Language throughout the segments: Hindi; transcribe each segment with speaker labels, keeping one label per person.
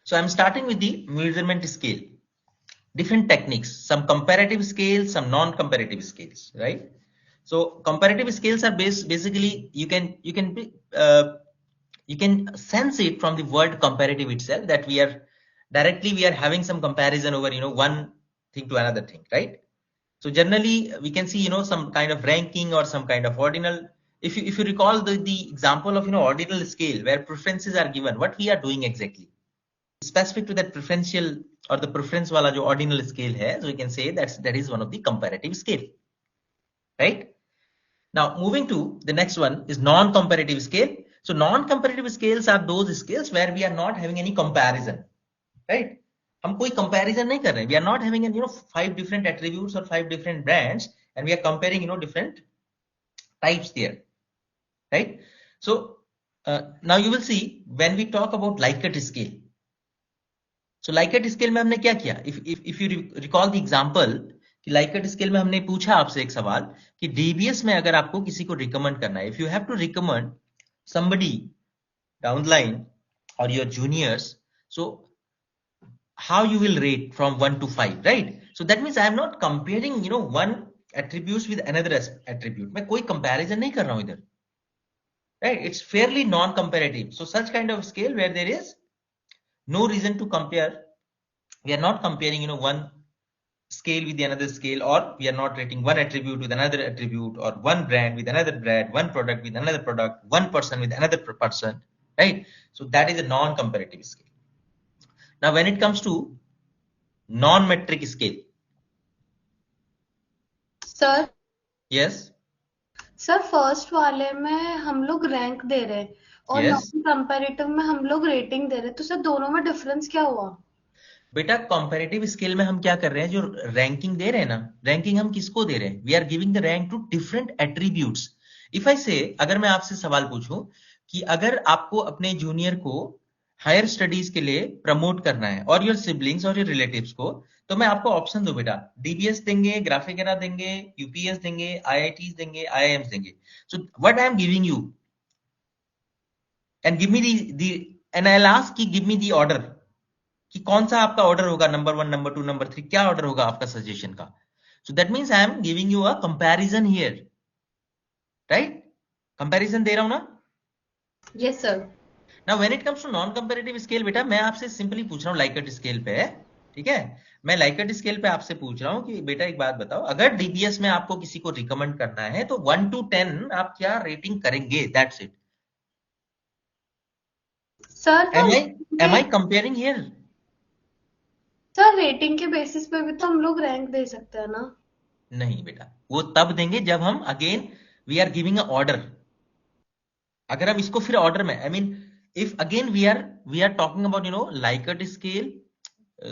Speaker 1: So I'm starting with the measurement scale. Different techniques, some comparative scales, some non-comparative scales, right? So comparative scales are basically you can sense it from the word comparative itself, that we are having some comparison over one thing to another thing, right? So generally we can see some kind of ranking or some kind of ordinal. If you recall the example of ordinal scale where preferences are given, what we are doing exactly specific to that preferential or the preference wala jo ordinal scale hai, so we can say that is one of the comparative scale, right? Now moving to the next one is non-comparative scale. So non-comparative scales are those scales where we are not having any comparison, right? हम कोई comparison नहीं कर रहे, we are not having 5 different attributes or 5 different brands and we are comparing different types there, right? So now you will see when we talk about Likert scale. So Likert scale में हमने क्या किया, if you recall the example कि Likert scale में हमने पूछा आपसे एक सवाल कि DBS में अगर आपको किसी को recommend करना है, if you have to recommend somebody down the line or your juniors, so how you will rate from 1 to 5, right? So that means I am not comparing one attributes with another attribute. मैं कोई comparison नहीं कर रहा हूं इधर, right? It's fairly non-comparative. So such kind of scale where there is no reason to compare, we are not comparing one scale with another scale, or we are not rating one attribute with another attribute, or one brand with another brand, one product with another product, one person with another person, right? So that is a non-comparative scale. Now when it comes to non-metric scale,
Speaker 2: sir
Speaker 1: yes,
Speaker 2: sir first वाले में हम लोग रैंक दे रहे हैं और
Speaker 1: yes,
Speaker 2: नॉन कंपैरेटिव में हम लोग रेटिंग दे रहे हैं, तो सर दोनों में डिफरेंस क्या हुआ?
Speaker 1: बेटा कंपैरेटिव स्केल में हम क्या कर रहे हैं, जो रैंकिंग दे रहे हैं ना, रैंकिंग हम किसको दे रहे हैं, we are giving the rank to different attributes. If I say, अगर मैं आपसे सवाल पूछूं कि अगर आपको अपने जूनियर को हायर स्टडीज के लिए प्रमोट करना है और योर सिबलिंग्स और योर रिलेटिव्स को, तो मैं आपको ऑप्शन दो बेटा, डीबीएस देंगे, ग्राफिक देंगे, यूपीएस देंगे, आईआईटीज देंगे, आईआईएम्स देंगे. So what I am giving you and give me the and I will ask कि गिव मी दी ऑर्डर कि कौन सा आपका ऑर्डर होगा, नंबर 1, नंबर 2, नंबर 3, क्या ऑर्डर होगा आपका सजेशन का. So that means I am giving you a comparison here, right? Comparison दे रहा हूं ना?
Speaker 2: Yes sir.
Speaker 1: Now when it comes to non comparative scale, बेटा मैं आपसे सिंपली पूछ रहा हूं लाइकर्ट स्केल पे, ठीक है? मैं लाइकर्ट स्केल पे आपसे पूछ रहा हूं कि बेटा एक बात बताओ, अगर डीबीएस में आपको किसी को रिकमेंड करना है तो 1 to 10 आप क्या रेटिंग करेंगे, that's it.
Speaker 2: Sir
Speaker 1: am I comparing here?
Speaker 2: Sir rating के बेसिस पे भी तो हम लोग रैंक दे सकते हैं ना?
Speaker 1: नहीं बेटा, वो तब देंगे जब हम again we are giving a order. अगर हम इसको फिर ऑर्डर में, I mean if again we are talking about Likert scale,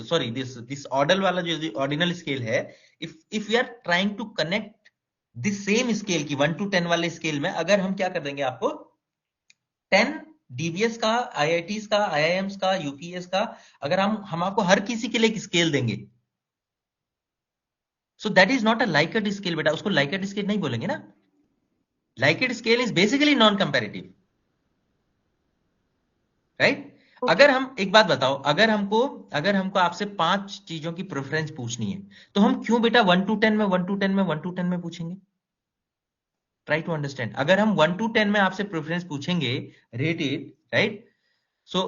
Speaker 1: sorry this order वाला जो ऑर्डिनल स्केल है, if we are trying to connect this same scale की 1 to 10 वाले स्केल में, अगर हम क्या कर देंगे आपको 10 डीबीएस का, आईआईटीज का, आईआईएम्स का, यूपीएस का, अगर हम आपको हर किसी के लिए एक स्केल देंगे, so that is not a Likert scale बेटा, उसको लाइकर्ट स्केल नहीं बोलेंगे ना. Likert scale is basically non comparative, right? अगर हम एक बात बताओ, अगर हमको आपसे 5 चीजों की प्रेफरेंस पूछनी है, तो हम क्यों बेटा 1 to 10 में, 1 to 10 में, 1 to 10 में पूछेंगे? Try to understand. अगर हम 1 to 10 में आपसे प्रेफरेंस पूछेंगे, रेट इट, राइट? सो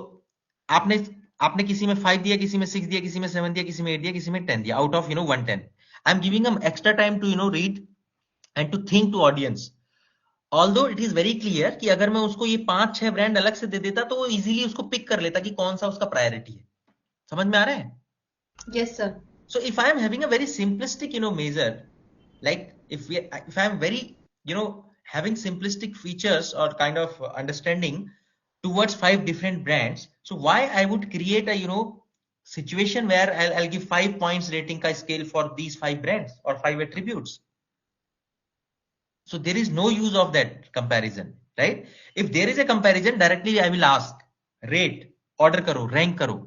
Speaker 1: आपने आपने किसी में 5 दिया, किसी में 6 दिया, किसी में 7 दिया, किसी में 8 दिया, किसी में 10 दिया, out of 110. I am giving um extra time to read and to think to audience. Although it is very clear कि अगर मैं उसको ये 5-6 ब्रांड अलग से दे देता तो वो इजीली उसको पिक कर लेता कि कौन सा उसका प्रायोरिटी है. समझ में आ रहा है?
Speaker 2: Yes sir.
Speaker 1: So if I am having a very simplistic measure, like if I am very having simplistic features or kind of understanding towards 5 different brands, so why I would create a situation where I'll give 5 points rating ka scale for these 5 brands or 5 attributes. So there is no use of that comparison, right? If there is a comparison, directly I will ask, rate, order karo, rank karo.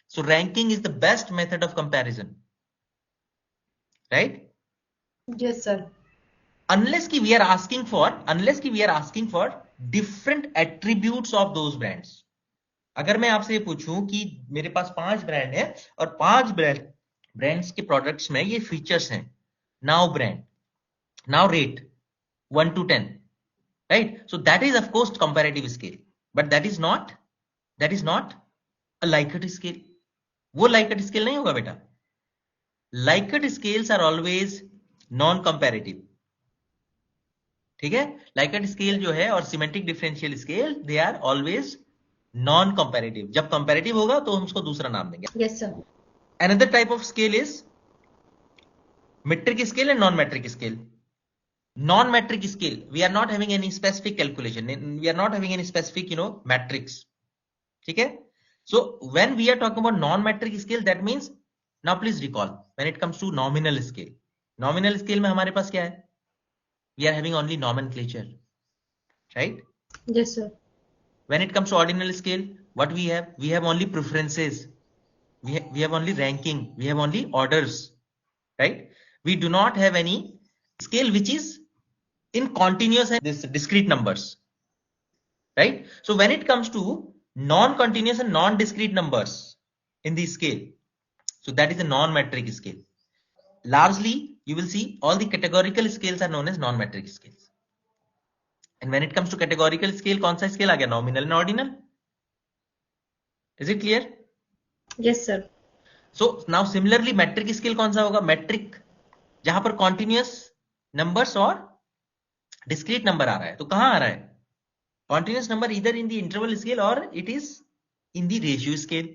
Speaker 1: So ranking is the best method of comparison, right?
Speaker 2: Yes sir.
Speaker 1: Unless we are asking for different attributes of those brands. अगर मैं आपसे ये पूछूं कि मेरे पास 5 ब्रांड है और 5 ब्रांड्स के प्रोडक्ट्स में ये फीचर्स हैं, now brand, now rate 1 to 10, right? So that is of course comparative scale, but that is not a Likert scale. वो Likert scale नहीं होगा बेटा. Likert scales are always non comparative. ठीक है, Likert scale जो है और symmetric differential scale they are always non comparative. जब कंपैरेटिव होगा तो हम उसको दूसरा नाम देंगे.
Speaker 2: Yes, sir.
Speaker 1: Another type of scale is metric scale and non-metric scale. Non-metric scale, we are not having any specific calculation, we are not having any specific metrics. ठीक है. So when we are talking about non-metric scale, that means, now please recall, when it comes to nominal scale, nominal scale में हमारे पास क्या है? We are having only nomenclature, right?
Speaker 2: Yes, sir.
Speaker 1: When it comes to ordinal scale, what we have only preferences, we have only ranking, we have only orders, right? We do not have any scale which is in continuous and this discrete numbers, right? So when it comes to non-continuous and non-discrete numbers in the scale, so that is a non-metric scale. Largely you will see all the categorical scales are known as non-metric scales. And when it comes to categorical scale, कौन सा scale आ गया? Nominal and ordinal. Is it clear?
Speaker 2: Yes, sir.
Speaker 1: So now similarly metric scale कौन सा होगा? Metric जहां पर continuous numbers और discrete number आ रहा है. तो कहां आ रहा है? Continuous number either in the interval scale or it is in the ratio scale,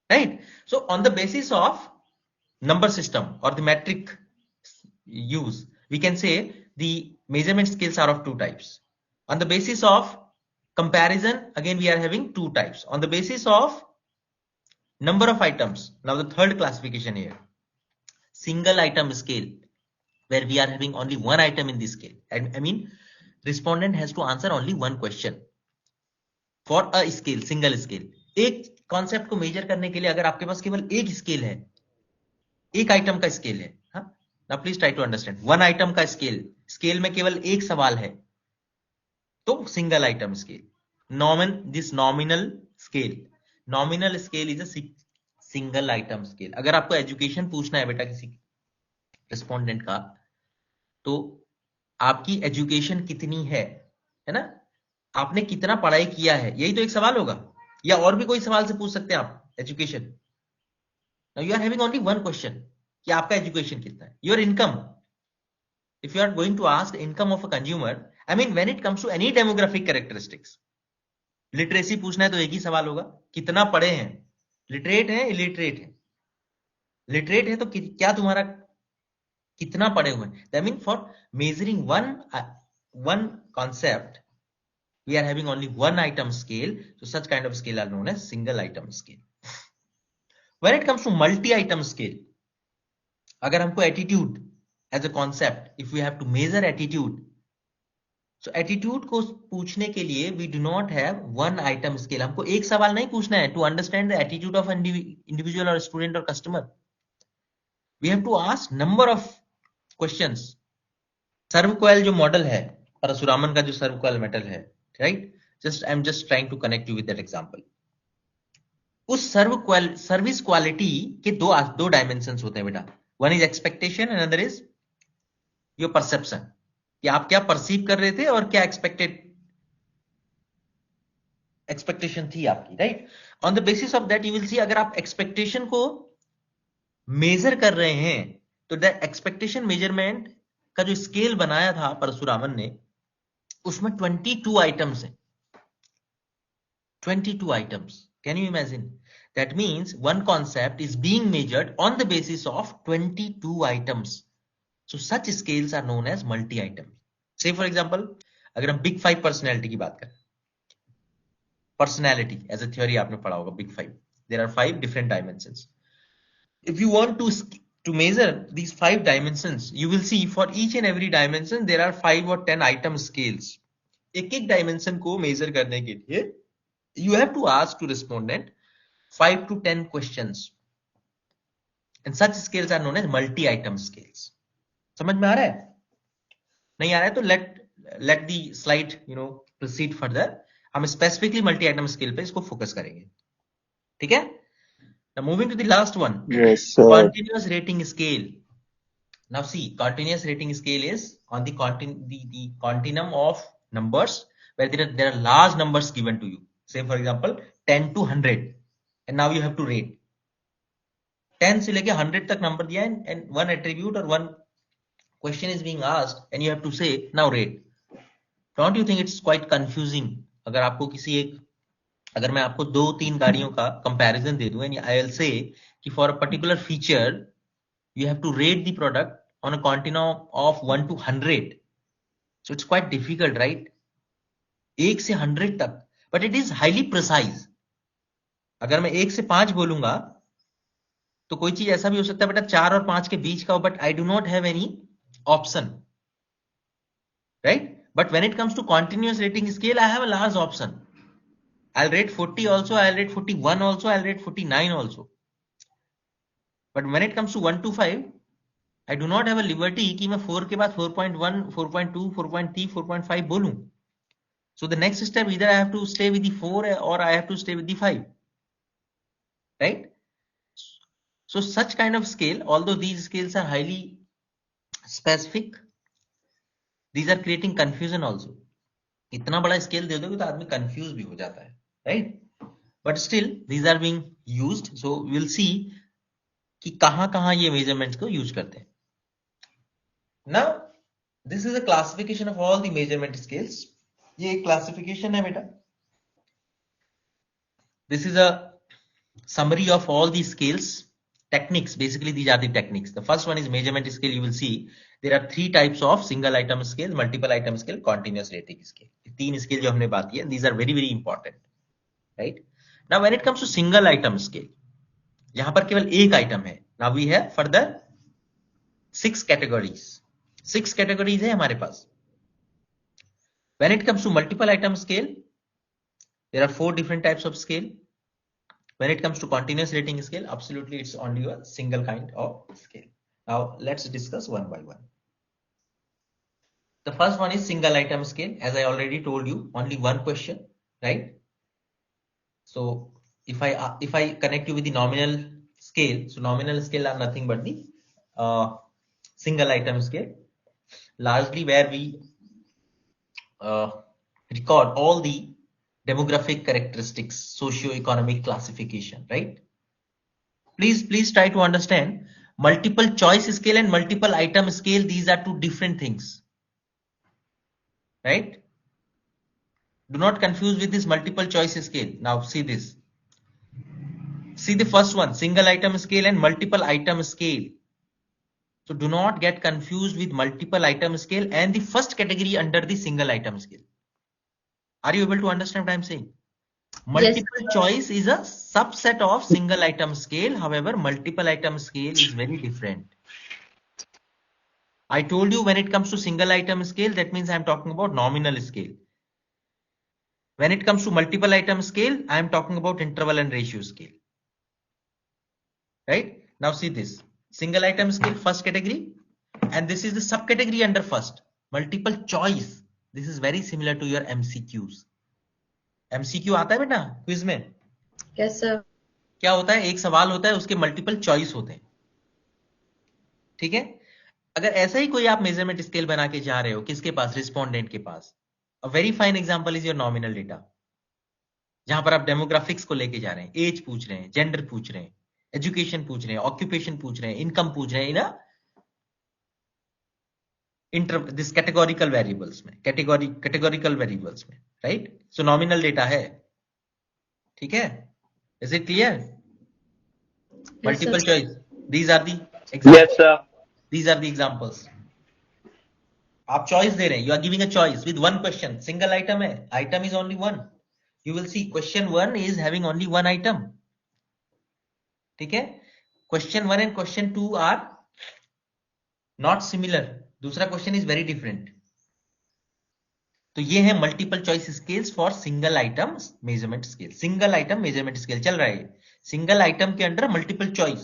Speaker 1: right? So on the basis of number system or the metric use, we can say the measurement scales are of two types. On the basis of comparison, again we are having two types. On the basis of number of items, now the third classification here, single item scale, where we are having only one item in this scale. I mean respondent has to answer only one question for a scale, single scale. एक कॉन्सेप्ट को मेजर करने के लिए अगर आपके पास केवल एक स्केल है, एक आइटम का स्केल है, हाँ, now please try to understand, one item का स्केल, स्केल में केवल एक सवाल है, तो single item scale. This nominal scale is a single item scale. अगर आपको एजुकेशन पूछना है बेटा किसी रिस्पोंडेंट का, तो आपकी एजुकेशन कितनी है ना, आपने कितना पढ़ाई किया है, यही तो एक सवाल होगा. या और भी कोई सवाल से पूछ सकते हैं आप education. Now you are having only one question कि आपका एजुकेशन कितना है. Your income, if you are going to ask income of a consumer, I mean when it comes to any demographic characteristics, literacy पूछना है तो एक ही सवाल होगा, कितना पढ़े हैं, लिटरेट है, इलिटरेट है. लिटरेट है तो क्या तुम्हारा कितना पढ़े हुए हैं. That mean for measuring one concept we are having only one item scale, so such kind of scale are known as single item scale. When it comes to multi item scale, अगर हमको attitude as a concept, if we have to measure attitude, so attitude को पूछने के लिए we do not have one item scale. हमको एक सवाल नहीं पूछना है to understand the attitude of an individual or student or customer. We have to ask number of questions. सर्व कोयल जो मॉडल है, परशुरामन का जो सर्व कोयल मेटल है, right? I'm just trying to connect you with that example. उस सर्विस क्वालिटी के दो डायमेंशंस होते हैं बेटा. One is expectation and other is your perception, कि आप क्या परसीव कर रहे थे और क्या एक्सपेक्टेशन थी आपकी, right? On the basis of that you will see, अगर आप एक्सपेक्टेशन को मेजर कर रहे हैं तो द एक्सपेक्टेशन मेजरमेंट का जो स्केल बनाया था परशुरामन ने, उसमें 22 आइटम्स हैं. 22 items. Can you imagine? That means one concept is being measured on the basis of 22 items. So such scales are known as multi item. Say for example, अगर हम बिग 5 पर्सनैलिटी की बात करें, पर्सनैलिटी एज अ थ्योरी आपने पढ़ा होगा, big 5, there are 5 different dimensions. If you want to measure these 5 dimensions, you will see for each and every dimension there are 5 or 10 item scales. एक dimension को measure करने के लिए you have to ask to respondent 5 to 10 questions, and such scales are known as multi item scales. समझ में आ रहा है? नहीं आ रहा है तो let the slide proceed further. हम स्पेसिफिकली मल्टी आइटम स्केल पे इसको फोकस करेंगे, ठीक है। Now moving to the last one,
Speaker 3: Yes, sir.
Speaker 1: continuous rating scale. Now see, continuous rating scale is on the continuum of numbers where there are large numbers given to you. Say for example 10 to 100, and now you have to rate. 10 से लेके 100 तक नंबर दिया है, and one attribute or one question is being asked, and you have to say now rate. Don't you think it's quite confusing? अगर आपको अगर मैं आपको 2-3 गाड़ियों का कंपैरिजन दे दूं, and I will say कि for a particular feature you have to rate the product on a continuum of 1 to 100. So it's quite difficult, right? 1 से 100 तक, but it is highly precise. अगर मैं 1 से 5 बोलूंगा तो कोई चीज ऐसा भी हो सकता है बेटा 4 और 5 के बीच का हो, but I do not have any option, right? But when it comes to continuous rating scale, I have a large option. I'll rate 40 also, I'll rate 41 also, I'll rate 49 also. But when it comes to 1 to 5, I do not have a liberty कि मैं 4 के बाद 4.1, 4.2, 4.3, 4.5 बोलूं. So the next step, either I have to stay with the 4 or I have to stay with the 5, right? So such kind of scale, although these scales are highly specific, these are creating confusion also. इतना बड़ा स्केल दे दोगे तो आदमी कंफ्यूज भी हो जाता है, right? But still these are being used, so we'll see कि कहां ये measurements को यूज करते हैं. Now this is a classification of all the measurement scales. ये एक classification है बेटा. This is a summary of all the scales. Techniques, basically these are the techniques. The first one is measurement scale. You will see there are 3 types of single item scale, multiple item scale, continuous rating scale. 3 scale जो हमने बात की है, these are very important, right? Now when it comes to single item scale, यहाँ पर केवल एक item है. Now we have further 6 categories. 6 categories है हमारे पास. When it comes to multiple item scale, there are 4 different types of scale. When it comes to continuous rating scale, absolutely it's only a single kind of scale. Now let's discuss one by one. The first one is single item scale. As I already told you, only one question, right? So if I connect you with the nominal scale, so nominal scale are nothing but the single item scale, largely where we record all the demographic characteristics, socio-economic classification, right? Please try to understand multiple choice scale and multiple item scale. These are 2 different things, right? Do not confuse with this multiple choice scale. Now see this. See the first one, single item scale and multiple item scale. So do not get confused with multiple item scale and the first category under the single item scale. Are you able to understand what I'm saying? Multiple choice is a subset of single item scale. However, multiple item scale is very different. I told you when it comes to single item scale, that means I'm talking about nominal scale. When it comes to multiple item scale, I'm talking about interval and ratio scale. Right? Now see this. Single item scale, first category. And this is the subcategory under first. Multiple choice. This is very similar to your MCQs. MCQ आता है बेटा क्विज में?
Speaker 2: Yes sir.
Speaker 1: क्या होता है? एक सवाल होता है, उसके मल्टीपल चॉइस होते हैं, ठीक है? अगर ऐसा ही कोई आप मेजरमेंट स्केल बना के जा रहे हो, किसके पास? रिस्पोंडेंट के पास. A very fine example is your nominal data, जहां पर आप डेमोग्राफिक्स को लेके जा रहे हैं, एज पूछ रहे हैं, जेंडर पूछ रहे हैं, एजुकेशन पूछ रहे हैं, ऑक्यूपेशन पूछ रहे हैं, इनकम पूछ रहे हैं ना, दिस कैटेगोरिकल वेरिएबल्स में, कैटेगोरिकल वेरिएबल्स में, राइट? सो नॉमिनल डेटा है, ठीक है? Is it clear? Multiple choice, these are the examples.
Speaker 3: Yes, sir.
Speaker 1: These are the examples. आप चॉइस दे रहे हैं, you are giving a choice with one question. Single item है, item is only one. You will see question 1 is having only one item. ठीक है? Question 1 and question 2 are not similar. दूसरा क्वेश्चन इज वेरी डिफरेंट. तो ये है multiple choice scales for single item measurement scale. Single item measurement scale चल रहा है. सिंगल आइटम के under multiple choice,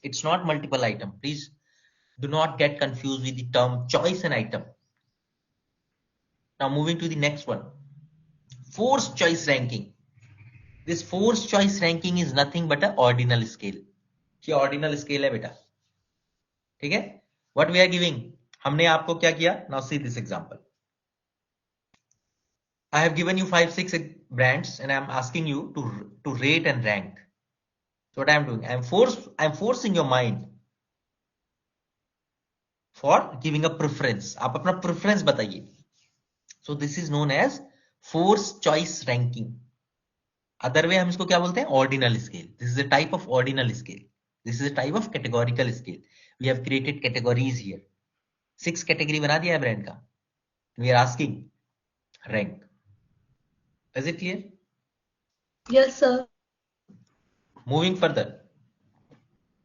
Speaker 1: it's not multiple item. Please do not get confused with the term choice and item. Now moving to the next one, forced choice ranking. This forced choice ranking is nothing but a ordinal scale. ये ordinal scale है बेटा, ठीक है? What we are giving? हमने आपको क्या किया? Now see this example. I have given you 5-6 brands and I am asking you to rate and rank. So what I am doing? I am forcing your mind for giving a preference. आप अपना preference बताइए. So this is known as forced choice ranking. Other way हम इसको क्या बोलते हैं? Ordinal scale. This is a type of ordinal scale. This is a type of categorical scale. We have created categories here. 6 category बना दिया है brand का. We are asking rank. Is it clear?
Speaker 2: Yes, sir.
Speaker 1: Moving further,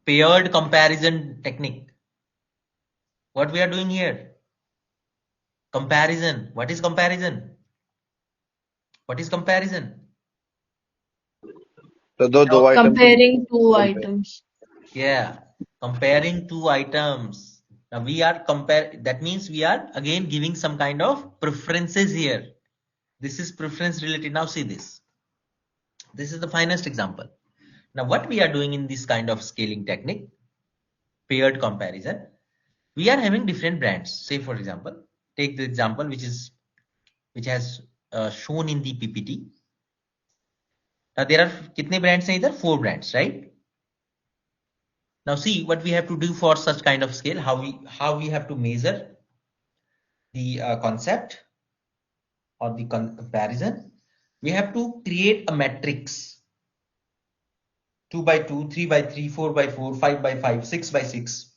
Speaker 1: paired comparison technique. What we are doing here? Comparison. What is comparison? What is comparison?
Speaker 3: So दो items
Speaker 2: Comparing two
Speaker 3: compare.
Speaker 2: items.
Speaker 1: Yeah, comparing two items. Now we are that means we are again giving some kind of preferences here. This is preference related. Now see this. This is the finest example. Now what we are doing in this kind of scaling technique, paired comparison, we are having different brands. Say for example, take the example which has shown in the PPT. Now there are kitne brands हैं इधर? 4 brands, right? Now see what we have to do for such kind of scale, how we have to measure the concept or the comparison. We have to create a matrix 2 by 2, 3 by 3, 4 by 4, 5 by 5, 6 by 6,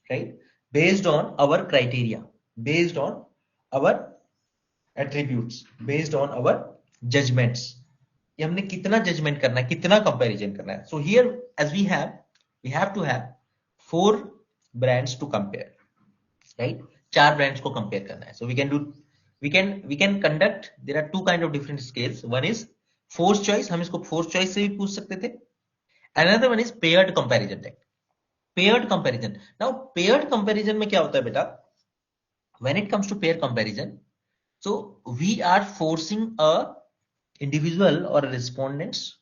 Speaker 1: right? Based on our criteria, based on our attributes, based on our judgments. ये हमने कितना judgment करना है, कितना comparison करना है. So here as we have to have 4 brands to compare, right? 4 brands को compare करना है. So we can conduct. There are 2 kind of different scales. One is forced choice. हम इसको forced choice से भी पूछ सकते थे. Another one is paired comparison technique. Paired comparison. Now paired comparison में क्या होता है बेटा? When it comes to pair comparison, so we are forcing a individual or a respondents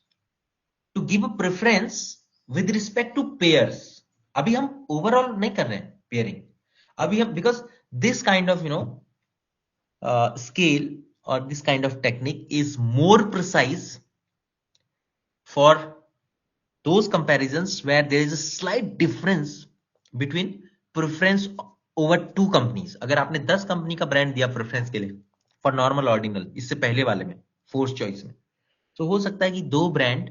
Speaker 1: to give a preference with respect to pairs. अभी हम overall नहीं कर रहे हैं pairing. अभी हम, because this kind of scale or this kind of technique is more precise for those comparisons where there is a slight difference between preference over 2 companies. अगर आपने 10 कंपनी का ब्रांड दिया प्रेफरेंस के लिए फॉर नॉर्मल ऑर्डिनल, इससे पहले वाले में फोर्स चॉइस में, तो हो सकता है कि 2 ब्रांड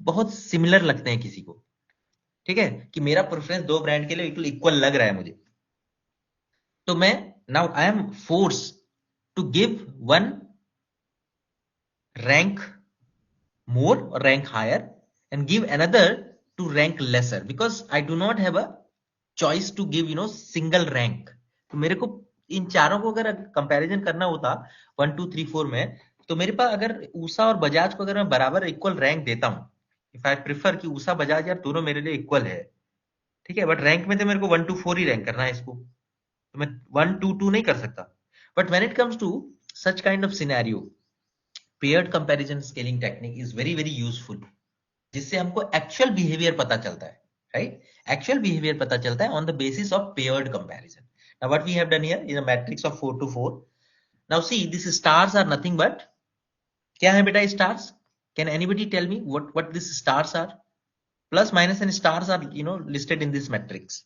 Speaker 1: बहुत सिमिलर लगते हैं किसी को, ठीक है, कि मेरा प्रेफरेंस 2 ब्रांड के लिए इक्वल लग रहा है मुझे, तो मैं now I am force to give one rank more or rank higher and give another to rank lesser, because I do not have a choice to give single rank. तो मेरे को इन चारों को अगर कंपैरिजन करना होता 1 2 3 4 में, तो मेरे पास अगर ऊषा और बजाज को अगर मैं बराबर इक्वल रैंक देता हूं, इफ आई प्रेफर कि ऊषा बजाज यार दोनों मेरे लिए इक्वल है, ठीक है, बट रैंक में तो मेरे को 1 2 4 ही रैंक करना है इसको, तो मैं 1 2 2 नहीं कर सकता. But when it comes to such kind of scenario, paired comparison scaling technique is very very useful, जिससे हमको actual behavior पता चलता है, right? Actual behavior पता चलता है on the basis of paired comparison. Now what we have done here is a matrix of 4 to 4. Now see, these stars are nothing but, क्या है बेटा stars? Can anybody tell me what these stars are? Plus, minus and stars are listed in this matrix.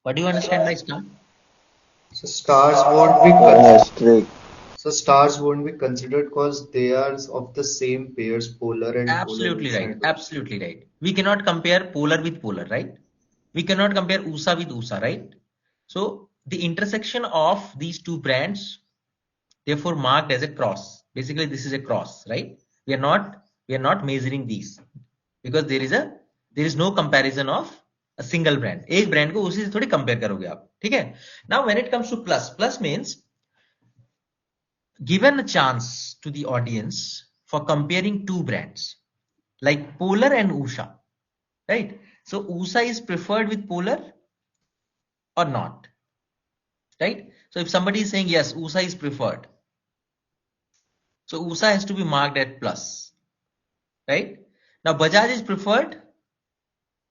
Speaker 1: What do you understand by star?
Speaker 4: So stars won't be
Speaker 3: Asterisk.
Speaker 4: so stars won't be considered because they are of the same pairs, polar and
Speaker 1: Absolutely
Speaker 4: polar.
Speaker 1: right. Absolutely right. We cannot compare polar with polar, right? We cannot compare USA with USA, right? So the intersection of these 2 brands, therefore marked as a cross. Basically, this is a cross, right? We are not measuring these because there is no comparison of a single brand. एक brand को उसी से थोड़ी compare करोगे आप, ठीक है? Now when it comes to plus means given a chance to the audience for comparing 2 brands like Polar and Usha, right? So Usha is preferred with Polar or not, right? So if somebody is saying yes, Usha is preferred, So USA has to be marked at plus, right? Now Bajaj is preferred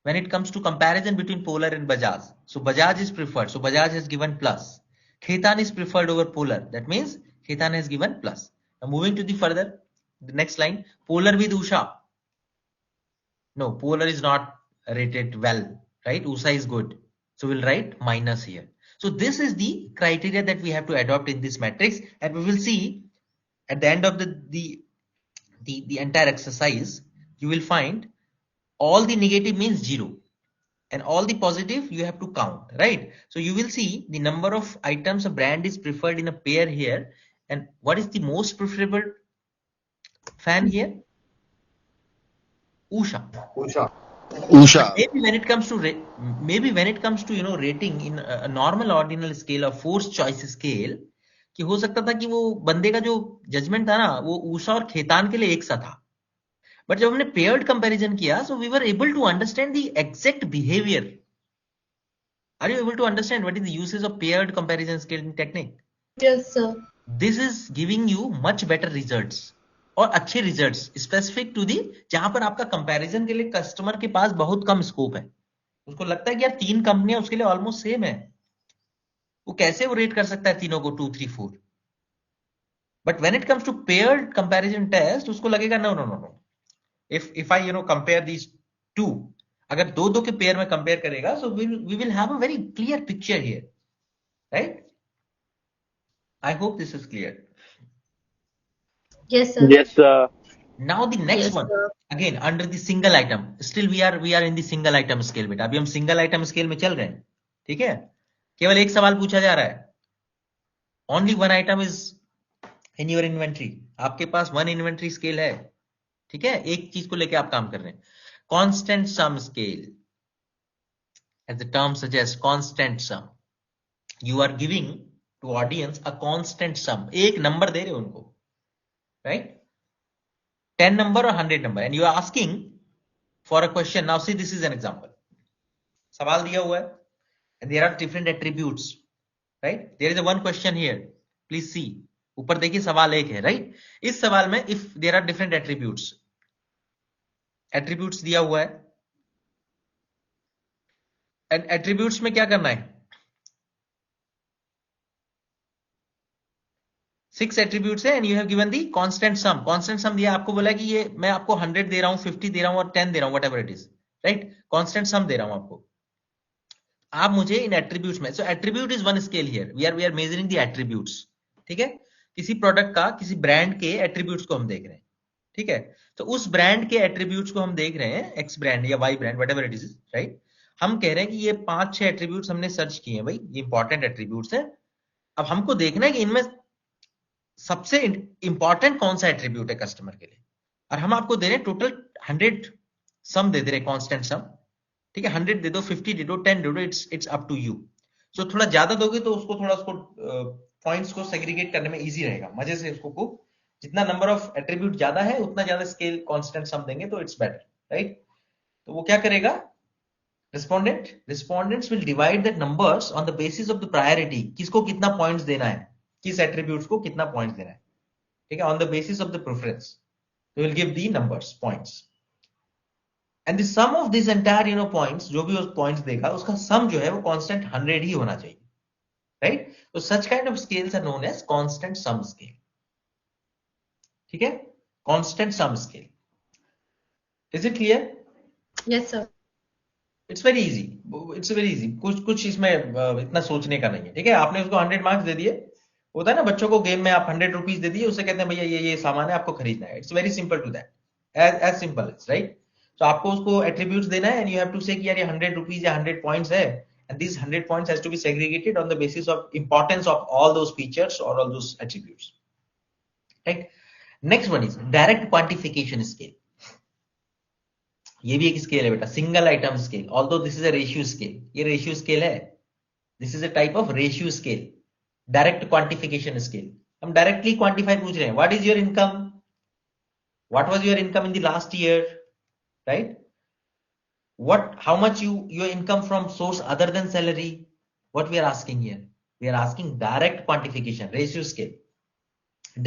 Speaker 1: when it comes to comparison between Polar and Bajaj. So Bajaj is preferred. So Bajaj has given plus. Khaitan is preferred over Polar. That means Khaitan has given plus. Now moving to the further, the next line, Polar with Usha. No, Polar is not rated well, right? USA is good. So we'll write minus here. So this is the criteria that we have to adopt in this matrix, and we will see at the end of the entire exercise, you will find all the negative means 0 and all the positive you have to count, right? So you will see the number of items a brand is preferred in a pair here, and what is the most preferable fan here? Usha.
Speaker 4: Usha.
Speaker 1: Maybe when it comes to rating in a normal ordinal scale or forced choice scale, कि हो सकता था कि वो बंदे का जो जजमेंट था ना वो ऊषा और खेतान के लिए एक सा था, बट जब हमने पेयर्ड कंपैरिजन किया, so we were able to understand the exact behavior. Are you able to understand what is the usage of paired comparison scaling technique?
Speaker 2: Yes, sir.
Speaker 1: This is giving you much better results और अच्छे रिजल्ट्स स्पेसिफिक टू दी, जहां पर आपका कंपैरिजन के लिए कस्टमर के पास बहुत कम स्कोप है, उसको लगता है कि यार 3 कंपनियां उसके लिए ऑलमोस्ट सेम है, वो कैसे वो रेट कर सकता है तीनों को 2, 3, 4. But when it comes to paired comparison test, उसको लगेगा no no no no, if I compare these two, अगर दो दो के पेयर में कंपेयर करेगा, so we will have a very clear picture here, right? I hope this is clear.
Speaker 2: Yes, sir.
Speaker 3: Yes, sir.
Speaker 1: Now the next
Speaker 2: Yes,
Speaker 1: one,
Speaker 2: sir.
Speaker 1: again under the single item, still we are in the single item scale. बेटा अभी हम single item scale में चल रहे हैं, ठीक है? केवल एक सवाल पूछा जा रहा है, only one item is in your inventory, आपके पास one inventory scale है, ठीक है? एक चीज को लेके आप काम कर रहे हैं. Constant sum scale, as the term suggests, constant sum. You are giving to audience a constant sum, एक नंबर दे रहे हो उनको, right? 10 number or 100 number, and you are asking for a question. Now see, this is an example. सवाल दिया हुआ है, and there are different attributes, right? There is a one question here. Please see. ऊपर देखिए सवाल एक है, right? इस सवाल में if there are different attributes, attributes दिया हुआ है, and attributes में क्या करना है? 6 एट्रीब्यूट्स है, and you have given the constant sum. Constant sum दिया, आपको बोला कि ये मैं आपको 100 दे रहा हूं, 50 दे रहा हूं और 10 दे रहा हूं, whatever it is, right? Constant sum दे रहा हूं आपको, आप मुझे इन एट्रीब्यूट्स में, so attribute is one scale here, we are measuring the attributes, ठीक है? किसी प्रोडक्ट का, किसी ब्रांड के एट्रीब्यूट्स को हम देख रहे हैं, ठीक है? तो उस ब्रांड के एट्रीब्यूट्स को हम देख रहे हैं, एक्स ब्रांड या Y brand, whatever it is, right? हम कह रहे हैं कि ये 5-6 एट्रीब्यूट्स हमने सर्च किए हैं, भाई ये इंपॉर्टेंट एट्रीब्यूट्स हैं. अब हमको देखना है कि इनमें सबसे इंपॉर्टेंट कौन सा एट्रीब्यूट है कस्टमर के लिए, और हम आपको दे रहे हैं टोटल 100 सम दे रहे हैं, कांस्टेंट सम, ठीक है? 100 दे दो, 50 दे दो, 10 दे दो, इट्स अप टू यू. सो थोड़ा ज्यादा दोगे तो उसको पॉइंट्स को सेग्रीगेट करने में इजी रहेगा, मजे से उसको खूब, जितना नंबर ऑफ एट्रीब्यूट ज्यादा है उतना ज्यादा स्केल कांस्टेंट सम देंगे तो इट्स बेटर, राइट? तो वो क्या करेगा respondents will divide that numbers on the basis of the priority, किसको कितना पॉइंट्स देना है, किस एट्रीब्यूट्स को कितना पॉइंट्स देना है, ठीक है? On the basis of the preference they will give the numbers, points, and the sum of this entire points, जो भी उस पॉइंट्स देगा उसका सम जो है वो कांस्टेंट 100 ही होना चाहिए, राइट? तो such kind of scales are known as constant sum scale, ठीक है? Constant sum scale. Is it clear?
Speaker 2: Yes, sir.
Speaker 1: It's very easy, कुछ इसमें इतना सोचने का नहीं है, ठीक है? आपने उसको 100 मार्क्स दे दिए, होता है ना बच्चों को गेम में, आप 100 रुपीज दे दिए, उसे कहते हैं भैया ये सामान है आपको खरीदना है. It's very simple to that, as simple is, right? तो आपको उसको एट्रीब्यूट्स देना है, एंड यू हैव टू से कि यार ये 100 रुपीज या 100 पॉइंट्स है, and this 100 points has to be segregated on the basis of importance of all those features और all those attributes, right? Next one is direct quantification scale. ये भी एक स्केल है बेटा, single item scale, although this is a ratio scale, ये रेशियो स्केल है, this is a type of ratio scale. Direct quantification scale, हम डायरेक्टली क्वांटिफाई पूछ रहे हैं, what is your income, what was your income in the last year, right? what how much your income from source other than salary, what we are asking here, we are asking direct quantification, ratio scale,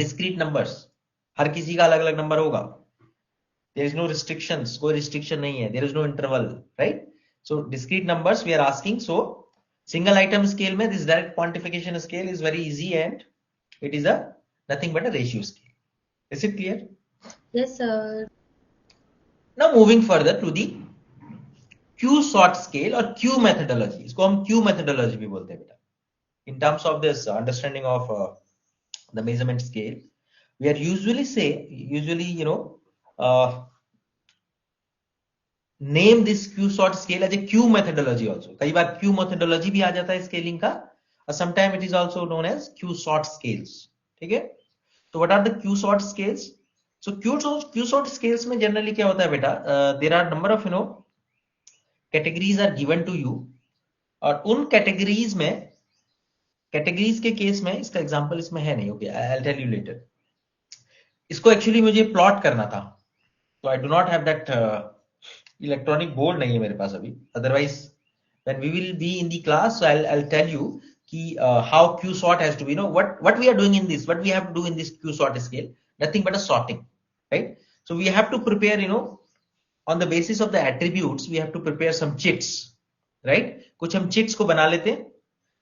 Speaker 1: discrete numbers, हर किसी का अलग अलग नंबर होगा. There is no restrictions, कोई restriction नहीं है. There is no interval, right? So discrete numbers we are asking. So single item scale में this direct quantification scale is very easy and it is a nothing but a ratio scale. Is it clear?
Speaker 2: Yes, sir.
Speaker 1: Now moving further to the Q sort scale or Q methodology. इसको हम Q methodology भी बोलते हैं बेटा. In terms of this understanding of the measurement scale, we are usually name this Q sort scale as a Q methodology also. कई बार Q methodology भी आ जाता है scaling का, और sometime it is also known as Q sort scales. ठीक है? So what are the Q sort scales? So Q sort scales में generally क्या होता है बेटा? There are number of categories are given to you, और उन categories में categories के केस में इसका example इसमें है नहीं. Okay, I'll tell you later. इसको एक्चुअली मुझे प्लॉट करना था, तो I do not have that electronic board नहीं है मेरे पास अभी. Otherwise when we will be in the class, so I tell you कि how Q sort has to be, what we are doing in this, what we have to do in this Q sort scale, nothing but a sorting, right? So we have to prepare on the basis of the attributes, we have to prepare some chits, right? कुछ हम चिट्स को बना लेते हैं.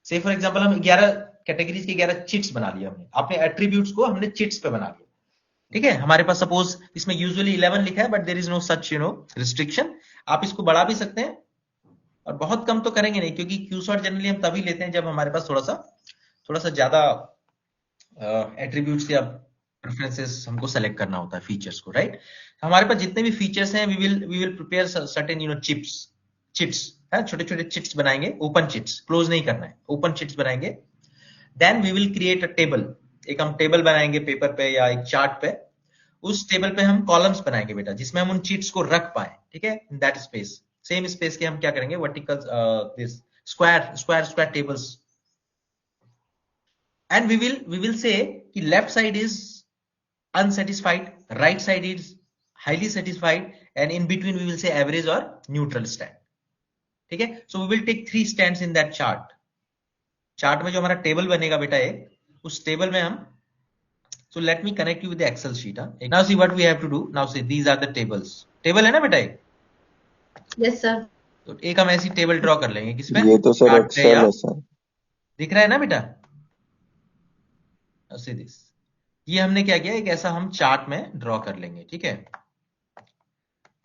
Speaker 1: से फॉर एग्जांपल हम 11 कैटेगरीज के 11 चिट्स बना लिए हमने, अपने एट्रीब्यूट्स को हमने चिट्स पे बना लिया. ठीक है, हमारे पास सपोज इसमें यूजुअली 11 लिखा है, but there is no such restriction. आप इसको बढ़ा भी सकते हैं, और बहुत कम तो करेंगे नहीं, क्योंकि क्यू सॉर्ट जनरली हम तभी लेते हैं जब हमारे पास थोड़ा सा ज्यादा एट्रीब्यूट्स या प्रेफरेंसेस हमको सेलेक्ट करना होता है, फीचर्स को, राइट? हमारे पास जितने भी फीचर्स हैं, we will prepare certain chits है, छोटे छोटे चिट्स बनाएंगे, ओपन चिट्स, क्लोज नहीं करना है, ओपन चिट्स बनाएंगे. Then we will create a table. एक हम टेबल बनाएंगे पेपर पे या एक चार्ट पे. उस टेबल पे हम कॉलम्स बनाएंगे बेटा, जिसमें हम उन चीट्स को रख पाए. ठीक है, in that space, same space के हम क्या करेंगे, vertical this square tables. And we will say कि left side is unsatisfied, right side is highly satisfied, and in between we will say average और न्यूट्रल स्टैंड. ठीक है, so we will take 3 stands in that chart में जो हमारा टेबल बनेगा बेटा एक, उस टेबल में हम, so let me connect you with the Excel sheet. Now see what we have to do. Now see, these are the tables. Table है ना बेटा एक?
Speaker 2: Yes, sir.
Speaker 1: तो एक हम ऐसी टेबल ड्रॉ कर लेंगे, किसमें?
Speaker 3: ये तो सर
Speaker 1: चार्ट पे
Speaker 3: एक्सेल
Speaker 1: या
Speaker 3: है सर.
Speaker 1: दिख रहा है ना बेटा? see this, ये हमने क्या किया, एक ऐसा हम चार्ट में ड्रॉ कर लेंगे. ठीक है,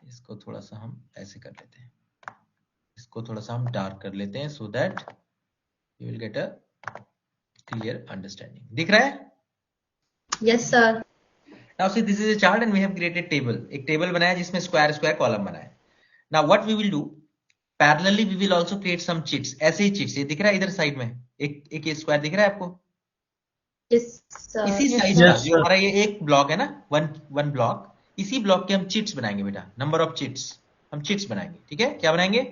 Speaker 1: इसको थोड़ा सा हम ऐसे कर लेते हैं, इसको थोड़ा सा हम डार्क कर लेते हैं, so that you will get a clear understanding. दिख रहा है?
Speaker 2: Yes, sir.
Speaker 1: Now see, this is a chart and we have created table. एक टेबल बनाया जिसमें स्क्वायर कॉलम बनाया. Now what we will do, parallelly we will also create some chits. ऐसे ही चिट्स, ये दिख रहा है इधर साइड में, एक ये स्क्वायर दिख रहा है आपको?
Speaker 2: Yes, sir.
Speaker 1: इसी साइज का जो हमारा ये एक ब्लॉक है ना, वन ब्लॉक, इसी ब्लॉक के हम चिट्स बनाएंगे बेटा. नंबर ऑफ चिट्स, हम चिट्स बनाएंगे. ठीक है, क्या बनाएंगे?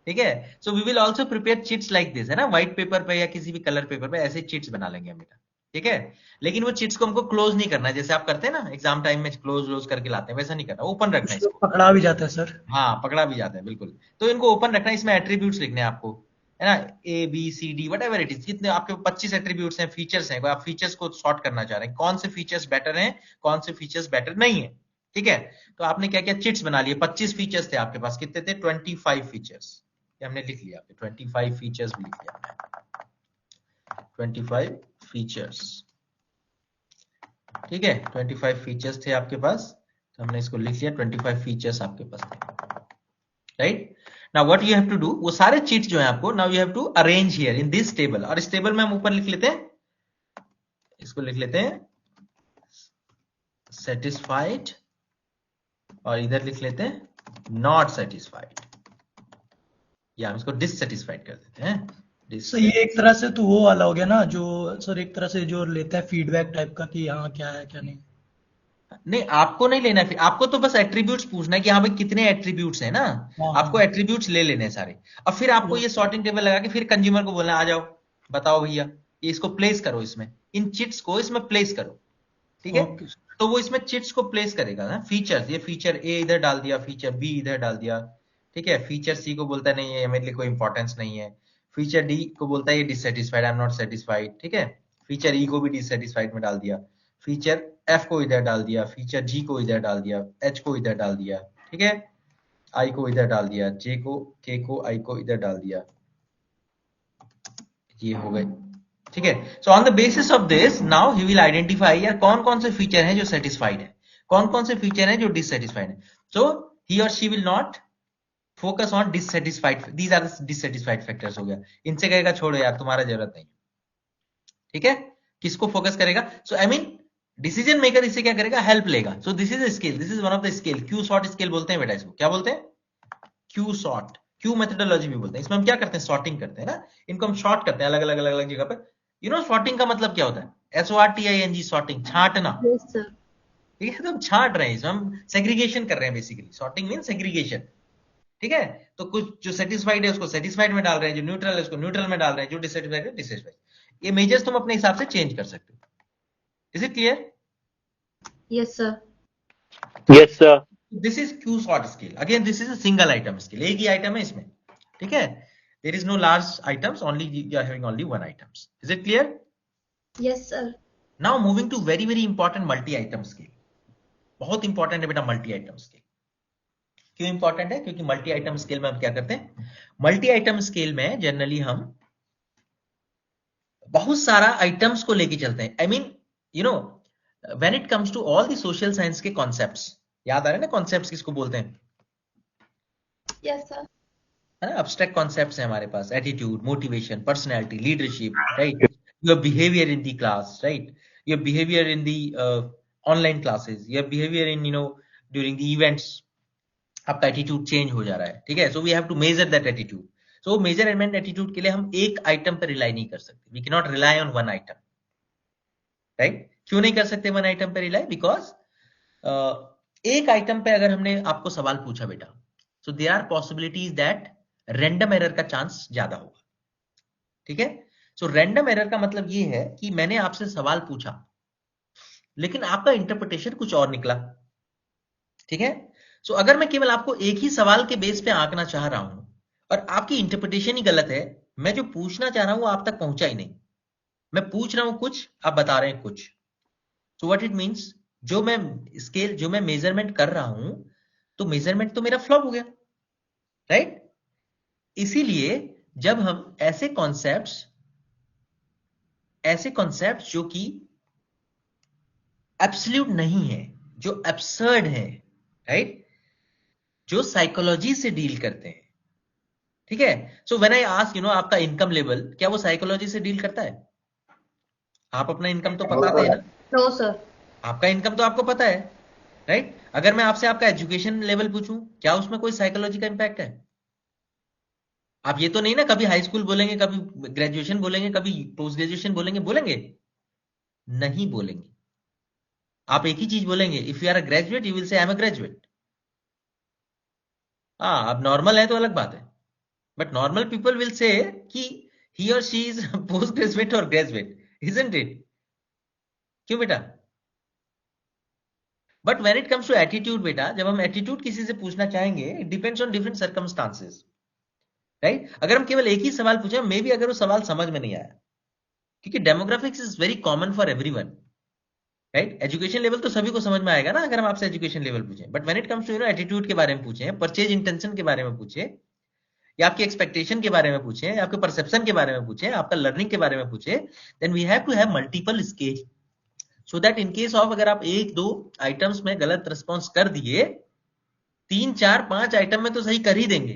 Speaker 1: ठीक है, so we will also prepare chits like this, है ना, व्हाइट पेपर पे या किसी भी कलर पेपर पे ऐसे चिट्स बना लेंगे हम बेटा. ठीक है, लेकिन वो चिट्स को हमको क्लोज नहीं करना है, जैसे आप करते हैं ना एग्जाम टाइम में, क्लोज करके लाते हैं, वैसा नहीं करना, ओपन रखना है इसको.
Speaker 5: पकड़ा भी जाता है सर.
Speaker 1: हाँ, पकड़ा भी जाता है, बिल्कुल. तो इनको ओपन रखना है, इसमें एट्रीब्यूट्स लिखने हैं आपको, है ना, A B C D whatever it is. कितने आपके 25 एट्रीब्यूट्स हैं, फीचर्स हैं, आप फीचर्स को सॉर्ट करना चाह रहे हैं, कौन से फीचर्स बेटर हैं, कौन से फीचर्स बेटर नहीं है. ठीक है, तो आपने क्या किया, चिट्स बना लिए. 25 फीचर्स थे आपके पास, कितने थे? 25 फीचर्स. हमने लिख लिया, 25 फीचर्स भी लिख लिया, 25 फीचर्स. ठीक है, 25 फीचर्स थे आपके पास, तो हमने इसको लिख लिया, 25 फीचर्स आपके पास थे, right? Now what you have to do, वो सारे चीट्स जो है आपको, now you have to arrange here in this table. और इस टेबल में हम ऊपर लिख लेते हैं, इसको लिख लेते हैं सेटिस्फाइड, और इधर लिख लेते हैं नॉट सेटिस्फाइड, या हम इसको डिससेटिस्फाइड कर देते हैं.
Speaker 5: सर ये एक तरह से तो वो वाला हो गया ना, जो सर एक तरह से जो लेता है फीडबैक टाइप का, कि हाँ क्या है क्या नहीं.
Speaker 1: नहीं, आपको नहीं लेना है, आपको तो बस एट्रीब्यूट्स पूछना है कि हाँ भाई कितने एट्रीब्यूट्स हैं ना. आपको एट्रीब्यूट्स ले लेने सारे, और फिर आपको ये सॉर्टिंग टेबल लगा के फिर कंज्यूमर को बोलना, आ जाओ बताओ भैया ये इसको प्लेस करो, इसमें इन चिट्स को इसमें प्लेस करो. ठीक है, तो वो इसमें चिट्स को प्लेस करेगा ना. फीचर्स, ये फीचर ए इधर डाल दिया, फीचर बी इधर डाल दिया. ठीक है, फीचर सी को बोलता है नहीं है मेरे लिए कोई इंपॉर्टेंस नहीं है. फीचर डी को बोलता है ये dissatisfied, I am not satisfied. ठीक है, फीचर ई को भी डिससेटिस्फाइड में डाल दिया. फीचर एफ को इधर डाल दिया, फीचर जी को इधर डाल दिया, एच को इधर डाल दिया, ठीक है, आई को इधर डाल दिया, जे को, के को, आई को इधर डाल दिया, ये हो गए, ठीक है। So on the basis of this now he will identify यार कौन कौन से फीचर हैं जो सेटिस्फाइड है, कौन कौन से फीचर हैं जो डिससेटिस्फाइड है। सो ही और she will not focus on dissatisfied, these are dissatisfied factors, हो गया। इनसे कहेगा छोड़ो यार तुम्हारा जरूरत नहीं, ठीक है। किसको फोकस करेगा? सो आई मीन डिसीजन मेकर इसे क्या करेगा? हेल्प लेगा। So this is a scale, this is one of the scale, Q sort scale बोलते हैं बेटा इसको, क्या बोलते हैं? क्यू सॉर्ट, क्यू मेथोडोलॉजी भी बोलते हैं। इसमें हम क्या करते हैं? सॉर्टिंग करते हैं ना, इनको हम शॉर्ट करते हैं अलग अलग अलग अलग जगह पे। यू नो सॉर्टिंग का मतलब क्या होता है? SORTING, सॉर्टिंग, छांटना,
Speaker 2: यस सर।
Speaker 1: ठीक है। तो हम छांट रहे हैं, इसमें हम सेग्रीगेशन कर रहे हैं बेसिकली। सॉर्टिंग मीन सेग्रीगेशन, ठीक है। तो कुछ जो सेटिस्फाइड है उसको सेटिस्फाइड में डाल रहे हैं, जो न्यूट्रल है उसको न्यूट्रल में डाल रहे हैं, जो डिससेटिस्फाइड है डिससेटिस्फाइड। ये मेजर्स तुम अपने हिसाब से चेंज कर सकते हो। Is it clear?
Speaker 2: Yes sir.
Speaker 3: Yes, sir.
Speaker 1: This is Q sort scale. Again this is a single item scale, एक ही आइटम है इसमें, ठीक है। There is no large items, only you are having only one items. Is it clear?
Speaker 2: Yes sir.
Speaker 1: Now moving to very very important multi item scale. बहुत इंपॉर्टेंट है बेटा मल्टी आइटम स्केल। क्यों इंपॉर्टेंट है? क्योंकि मल्टी आइटम स्केल में हम क्या करते हैं? मल्टी आइटम स्केल में जनरली हम बहुत सारा आइटम्स को लेके चलते हैं। I mean you know when it comes to all the social science के कॉन्सेप्ट्स, याद आ रहे हैं ना कॉन्सेप्ट्स किसको बोलते हैं?
Speaker 2: Yes sir.
Speaker 1: है ना, अब्स्ट्रैक्ट कॉन्सेप्ट्स है हमारे पास, attitude, motivation, personality, leadership, right, your behaviour in the class, right, your behaviour in the online classes, your behaviour in during the events, आपका एटीट्यूड चेंज हो जा रहा है, ठीक है। So we have to measure that attitude. So measurement attitude के लिए हम एक आइटम पर रिलाई नहीं कर सकते, we can not rely on one item, right. क्यों नहीं कर सकते वन आइटम पे रिलाई? बिकॉज एक आइटम पे अगर हमने आपको सवाल पूछा बेटा, so there are possibilities that random error का चांस ज्यादा होगा, ठीक है। सो रैंडम एरर का मतलब ये है कि मैंने आपसे सवाल पूछा लेकिन आपका इंटरप्रिटेशन कुछ और निकला, ठीक है। सो अगर मैं केवल आपको एक ही सवाल के बेस पे आंकना चाह रहा हूं और आपकी इंटरप्रिटेशन ही गलत है, मैं जो पूछना चाह रहा हूं वो आप तक पहुंचा ही नहीं। मैं पूछ रहा हूं कुछ, आप बता रहे हैं कुछ। सो व्हाट इट मींस, जो मैं मेजरमेंट कर रहा हूं तो मेजरमेंट तो मेरा फ्लॉप हो गया, राइट। इसीलिए जब हम ऐसे कॉन्सेप्ट्स जो कि एब्सोल्यूट नहीं है, जो एब्सर्ड है, राइट, जो साइकोलॉजी से डील करते हैं, ठीक है। सो व्हेन आई आस्क आपका इनकम लेवल, क्या वो साइकोलॉजी से डील करता है? आप अपना इनकम तो बताते हैं ना?
Speaker 2: No sir.
Speaker 1: आपका इनकम तो आपको पता है, राइट। अगर मैं आपसे आपका एजुकेशन लेवल पूछूं, क्या उसमें कोई साइकोलॉजी का इंपैक्ट है? आप ये तो नहीं ना कभी हाई स्कूल बोलेंगे, कभी ग्रेजुएशन बोलेंगे, कभी पोस्ट ग्रेजुएशन बोलेंगे? नहीं बोलेंगे। आप एक ही चीज बोलेंगे, if you are a graduate you will say I am a graduate. हाँ, आप नॉर्मल है तो अलग बात है, but normal people will say कि ही और शी इज पोस्ट ग्रेजुएट और ग्रेजुएट, इजंट इट? क्यों बेटा? But when it comes to attitude बेटा, जब हम एटीट्यूड किसी से पूछना चाहेंगे, it depends on different circumstances, right. अगर हम केवल एक ही सवाल पूछे, मे बी अगर वो सवाल समझ में नहीं आया, क्योंकि demographics is very common for everyone, right. Education level तो सभी को समझ में आएगा ना अगर हम आपसे एजुकेशन लेवल पूछें, but when it comes to attitude के बारे में पूछें, परचेज इंटेंशन के बारे में पूछे, या आपकी एक्सपेक्टेशन के बारे में पूछे, या आपके परसेप्शन के बारे में पूछे, आपका लर्निंग के बारे में पूछे, then we have to have multiple scale, so that in case of अगर आप एक दो आइटम्स में गलत रिस्पॉन्स कर दिए, 3 4 5 आइटम में तो सही कर ही देंगे,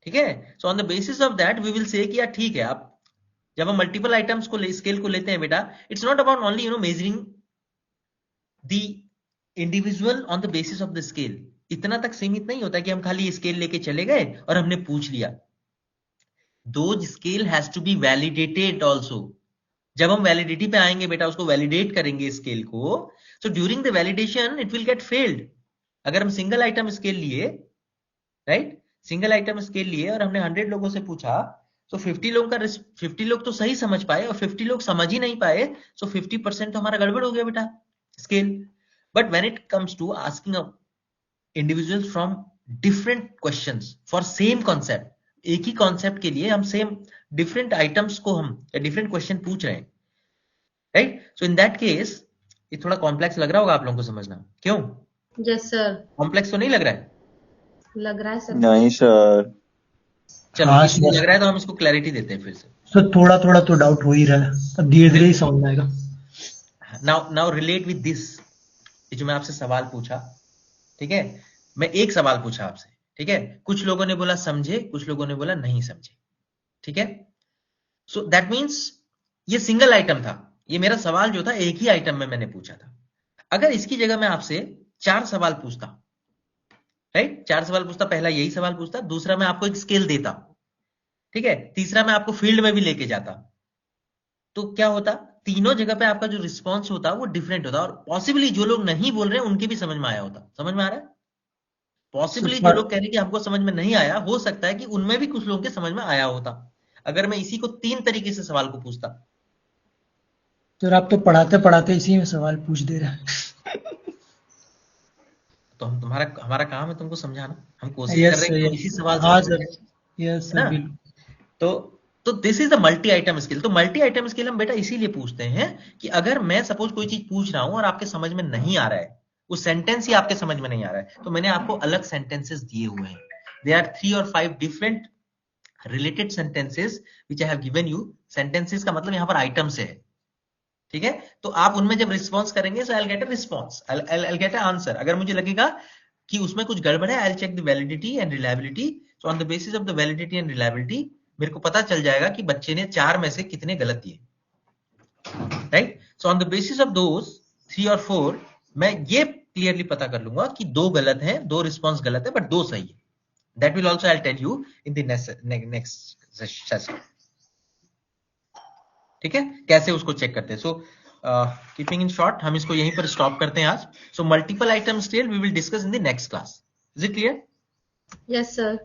Speaker 1: ठीक है। So on the basis of that we will say कि यार ठीक है, आप जब हम मल्टीपल आइटम्स को स्केल को लेते हैं बेटा, it's not about only measuring the individual on the basis of the scale. इतना तक सीमित नहीं होता कि हम खाली स्केल लेके चले गए और हमने पूछ लिया। दो scale has to be validated also. जब हम वैलिडिटी पे आएंगे बेटा, उसको वैलिडेट करेंगे स्केल को, so during the validation it will get failed. अगर हम सिंगल आइटम स्केल लिए, राइट, सिंगल आइटम स्केल लिए और हमने 100 लोगों से पूछा, तो 50 लोग तो सही समझ पाए और 50 लोग समझ ही नहीं पाए, सो 50% तो हमारा गड़बड़ हो गया बेटा scale. But when it comes to asking individuals from different questions for same concept, एक ही कॉन्सेप्ट के लिए हम सेम डिफरेंट आइटम्स को हम डिफरेंट क्वेश्चन पूछ रहे हैं, right? So in that case ये थोड़ा कॉम्प्लेक्स लग रहा होगा आप लोगों को समझना, क्यों?
Speaker 2: यस सर,
Speaker 1: कॉम्प्लेक्स तो नहीं लग रहा है?
Speaker 2: लग रहा है सर।
Speaker 6: नहीं सर।
Speaker 1: चलो
Speaker 5: हाँ
Speaker 1: इसलिए
Speaker 5: सर,
Speaker 1: लग रहा है तो हम इसको क्लैरिटी देते हैं फिर से।
Speaker 5: सर थोड़ा थोड़ा तो डाउट हो ही रहा है, अब धीरे धीरे ही समझ में आएगा।
Speaker 1: नाउ रिलेट विद दिस, ये जो मैं आपसे सवाल पूछा, ठीक है, मैं एक सवाल पूछा आपसे, ठीक है, कुछ लोगों ने बोला समझे, कुछ लोगों ने बोला नहीं समझे, ठीक है। सो दैट मीन्स ये सिंगल आइटम था, ये मेरा सवाल जो था एक ही आइटम में मैंने पूछा था। अगर इसकी जगह मैं आपसे 4 सवाल पूछता, राइट, 4 सवाल पूछता, पहला यही सवाल पूछता, दूसरा मैं आपको एक स्केल देता, ठीक है, तीसरा मैं आपको फील्ड में भी लेके जाता, तो क्या होता, तीनों जगह पे आपका जो रिस्पॉन्स होता वो डिफरेंट होता, और पॉसिबली जो लोग नहीं बोल रहे हैं उनके भी समझ में आया होता। समझ में आ रहा है? पॉसिबली जो लोग कह रहे हैं कि हमको समझ में नहीं आया, हो सकता है कि उनमें भी कुछ लोगों के समझ में आया होता, अगर मैं इसी को 3 तरीके से सवाल को पूछता।
Speaker 5: सर आप तो पढ़ाते पढ़ाते इसी में सवाल पूछ दे रहे हैं।
Speaker 1: तो हम हमारा काम है तुमको समझाना, हम कोशिश कर
Speaker 5: यस
Speaker 1: रहे
Speaker 5: सर,
Speaker 1: हैं कि तुम
Speaker 5: यस
Speaker 1: इसी सवाल से
Speaker 5: हाँ
Speaker 1: समझ
Speaker 5: सर,
Speaker 1: जाए,
Speaker 5: यस
Speaker 1: है
Speaker 5: सर
Speaker 1: ना?
Speaker 5: बिल्कुल।
Speaker 1: तो this is the multi item skill. तो मल्टी आइटम स्किल हम बेटा इसीलिए पूछते हैं कि अगर मैं सपोज कोई चीज पूछ रहा हूं और आपके समझ में नहीं आ रहा है, वो सेंटेंस ही आपके समझ में नहीं आ रहा है, तो मैंने आपको अलग सेंटेंसेस दिए हुए हैं। दे आर 3 और 5 different related sentences which I have given you. Sentences का मतलब यहां पर आइटम्स है, ठीक है, तो आप उनमें जब रिस्पॉन्स करेंगे so I will get a response, I will get an answer. अगर मुझे लगेगा कि उसमें कुछ गड़बड़ है, I will check the validity and reliability. So on the basis of the validity and reliability मेरे को पता चल जाएगा कि बच्चे ने 4 में से कितने गलत दिए, right? So on the basis of those 3 और 4 मैं ये क्लियरली पता कर लूंगा कि 2 गलत हैं, 2 रिस्पॉन्स गलत है, बट 2 सही है। That will also I tell you in the next session, ठीक है, कैसे उसको चेक करते हैं। सो कीपिंग इन शॉर्ट हम इसको यहीं पर स्टॉप करते हैं आज। So multiple item scale we will discuss in the next class. Is it clear?
Speaker 2: Yes sir.